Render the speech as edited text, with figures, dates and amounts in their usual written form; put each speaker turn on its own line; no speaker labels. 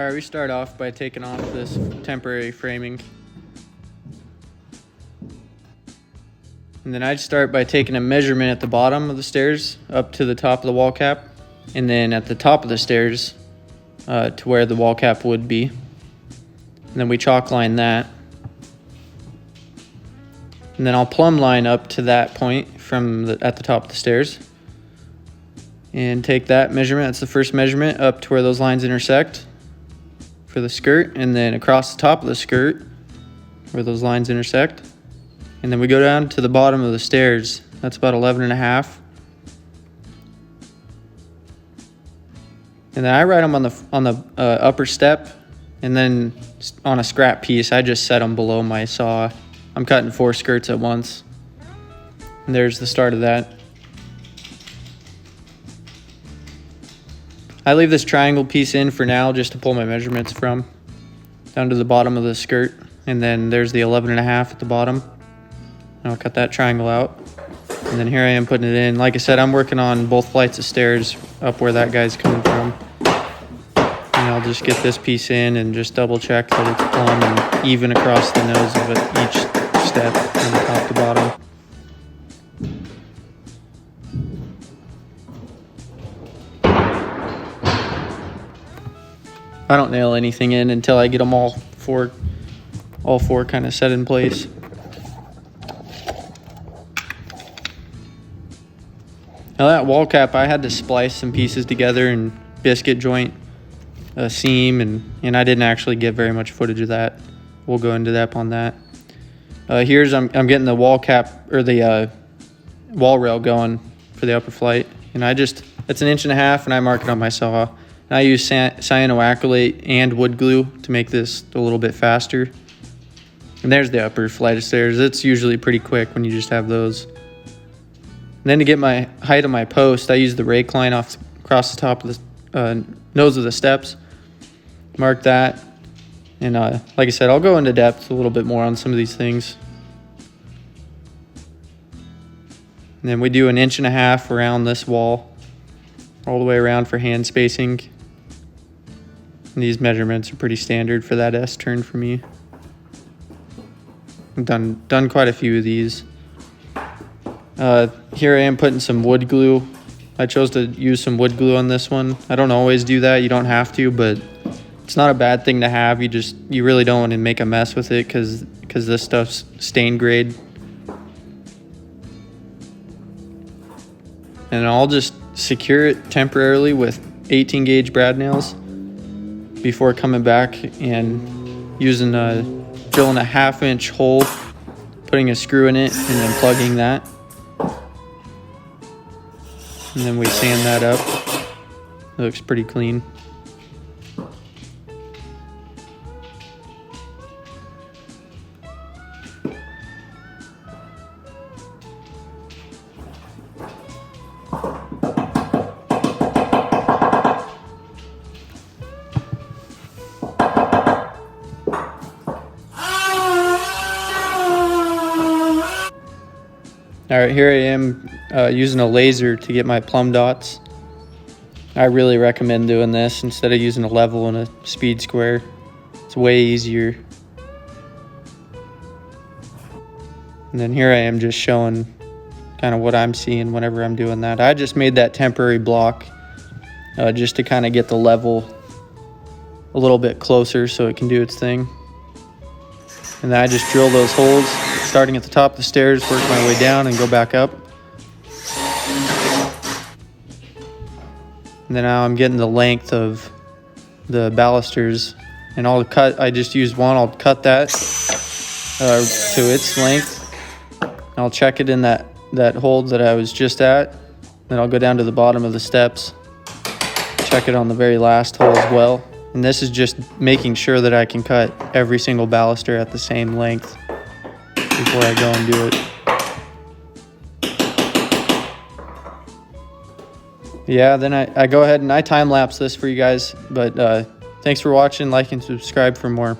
All right, we start off by taking off this temporary framing. And then I'd start by taking a measurement at the bottom of the stairs up to the top of the wall cap, and then at the top of the stairs to where the wall cap would be. And then we chalk line that. And then I'll plumb line up to that point at the top of the stairs. And take that measurement, that's the first measurement, up to where those lines intersect for the skirt, and then across the top of the skirt where those lines intersect. And then we go down to the bottom of the stairs. That's about 11.5. And then I write them on the upper step, and then on a scrap piece, I just set them below my saw. I'm cutting 4 skirts at once. And there's the start of that. I leave this triangle piece in for now just to pull my measurements from, down to the bottom of the skirt. And then there's the 11.5 at the bottom. I'll cut that triangle out. And then here I am putting it in. Like I said, I'm working on both flights of stairs up where that guy's coming from. And I'll just get this piece in and just double check that it's plumb and even across the nose of it, each step from top to bottom. I don't nail anything in until I get them all four kind of set in place. Now that wall cap, I had to splice some pieces together and biscuit joint a seam, and I didn't actually get very much footage of that. We'll go into depth on that. I'm getting the wall cap, or the wall rail going for the upper flight, and it's 1.5 inches, and I mark it on my saw. And I use cyanoacrylate and wood glue to make this a little bit faster. And there's the upper flight of stairs. It's usually pretty quick when you just have those. And then to get my height of my post, I use the rake line across the top of the nose of the steps. Mark that. And like I said, I'll go into depth a little bit more on some of these things. And then we do 1.5 inches around this wall, all the way around for hand spacing. And these measurements are pretty standard for that S-turn for me. I've done quite a few of these. Here I am putting some wood glue. I chose to use some wood glue on this one. I don't always do that. You don't have to, but it's not a bad thing to have. You really don't want to make a mess with it because this stuff's stain grade. And I'll just secure it temporarily with 18 gauge brad nails before coming back and drilling a 1/2 inch hole, putting a screw in it, and then plugging that. And then we sand that up. It looks pretty clean. All right, here I am using a laser to get my plumb dots. I really recommend doing this instead of using a level and a speed square. It's way easier. And then here I am just showing kind of what I'm seeing whenever I'm doing that. I just made that temporary block just to kind of get the level a little bit closer so it can do its thing. And then I just drill those holes, starting at the top of the stairs, work my way down and go back up. And then now I'm getting the length of the balusters, and I just used one, I'll cut that to its length. I'll check it in that hole that I was just at. Then I'll go down to the bottom of the steps, check it on the very last hole as well. And this is just making sure that I can cut every single baluster at the same length before I go and do it. Yeah, then I go ahead and I time lapse this for you guys. But thanks for watching, like and subscribe for more.